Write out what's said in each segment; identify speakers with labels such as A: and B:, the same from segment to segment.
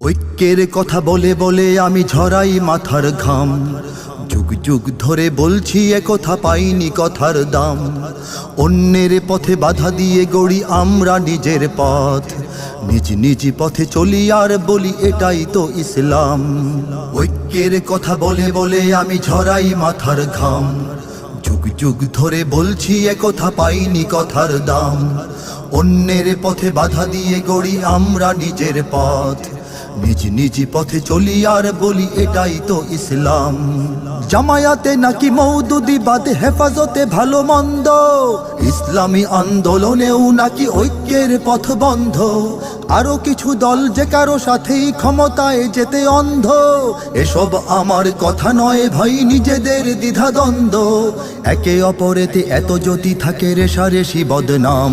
A: ঐক্যের কথা বলে বলে আমি ঝরাই মাথার ঘাম, যুগ যুগ ধরে বলছি একথা পাইনি কথার দাম। অন্যের পথে বাধা দিয়ে গড়ি আমরা নিজের পথ, নিজ নিজ পথে চলি আর বলি এটাই তো ইসলাম। ঐক্যের কথা বলে বলে আমি ঝরাই মাথার ঘাম, যুগ যুগ ধরে বলছি একথা পাইনি কথার দাম। অন্যের পথে বাধা দিয়ে গড়ি আমরা নিজের পথ, নিজ নিজ পথে চলি আর বলি এটাই তো ইসলাম। জামায়াতে নাকি মওদুদিবাদ হেফাজতে ভালো মন্দ, ইসলামী আন্দোলনেও নাকি ঐক্যের পথ বন্ধ। আরো কিছু দল যে কারো সাথেই ক্ষমতায় যেতে অন্ধ, এসব আমার কথা নয় ভাই, নিজেদের দ্বিধাদ্বন্দ্ব। একে অপরেতে এত জ্যোতি থাকে রেশারেশি বদনাম,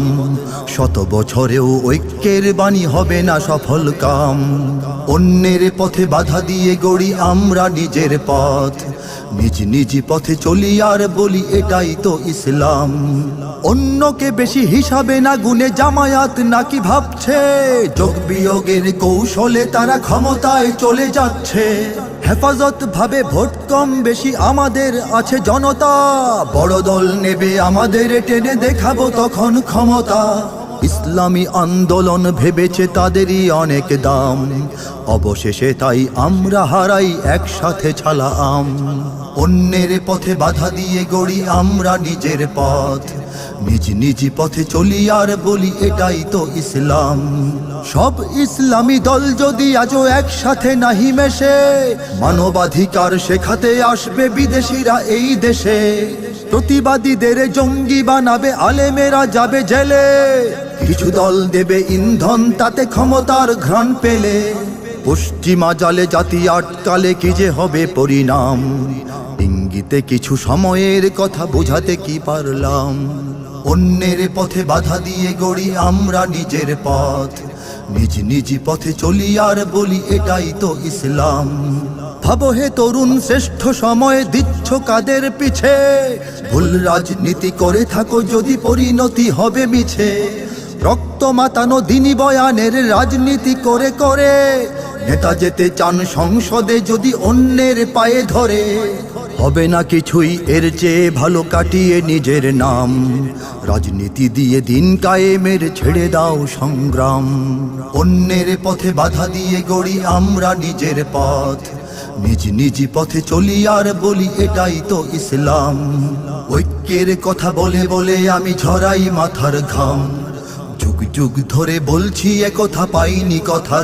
A: শত বছরেও ঐক্যের বাণী হবে না সফল কাম। অন্যের পথে বাধা দিয়ে গড়ি আমরা নিজের পথ, নিজ নিজ পথে চলি আর বলি এটাই তো ইসলাম। অন্যকে বেশি হিসাবে না গুনে জামায়াত নাকি ভাবছে, যোগ বিয়োগের কৌশলে তারা ক্ষমতায় চলে যাচ্ছে। হেফাজত ভাবে ভোট কম বেশি আমাদের আছে জনতা, বড় দল নেবে আমাদের টেনে দেখাবো তখন ক্ষমতা। ইসলামী আন্দোলন ভেবেছে তাদেরই অনেক দাম, অবশেষে তাই আমরা হারাই একসাথে ছালা আম। অন্যের পথে বাধা দিয়ে গড়ি আমরা নিজের পথ, নিজ নিজ পথে চলি আর বলি এটাই তো ইসলাম। সব ইসলামী দল যদি আজও একসাথে নাহি মেশে, মানবাধিকার শেখাতে আসবে বিদেশিরা এই দেশে। প্রতিবাদীদের জঙ্গি বানাবে, আলেমেরা যাবে জেলে। কিছু দল দেবে ইন্ধন তাতে ক্ষমতার ঘ্রাণ পেলে, পশ্চিমা জালে জাতি আটকালে কি যে হবে পরিণাম। ইঙ্গিতে কিছু সময়ের কথা বোঝাতে কি পারলাম। অন্যের পথে বাধা দিয়ে গড়ি আমরা নিজের পথ, নিজ নিজ পথে চলি আর বলি এটাই তো ইসলাম। ভাবো হে তরুণ, শ্রেষ্ঠ সময় দিচ্ছ কাদের পিছে, ভুল রাজনীতি করে থাকো যদি পরিণতি হবে মিছে। রক্ত মাতানো দিনী বয়ানের রাজনীতি করে করে, নেতা যেতে চান সংসদে যদি অন্যের পায়ে ধরে। হবে না কিছুই এর চেয়ে ভালো কাটিয়ে নিজের নাম, রাজনীতি দিয়ে দিন কায়েমের ছেড়ে দাও সংগ্রাম। অন্যের পথে বাধা দিয়ে গড়ি আমরা নিজের পথ, নিজ নিজ পথে চলি আর বলি এটাই তো ইসলাম। ঐক্যের কথা বলে বলে আমি ঝরাই মাথার ঘাম, যুগ যুগ ধরে বলছি একথা পাইনি কথার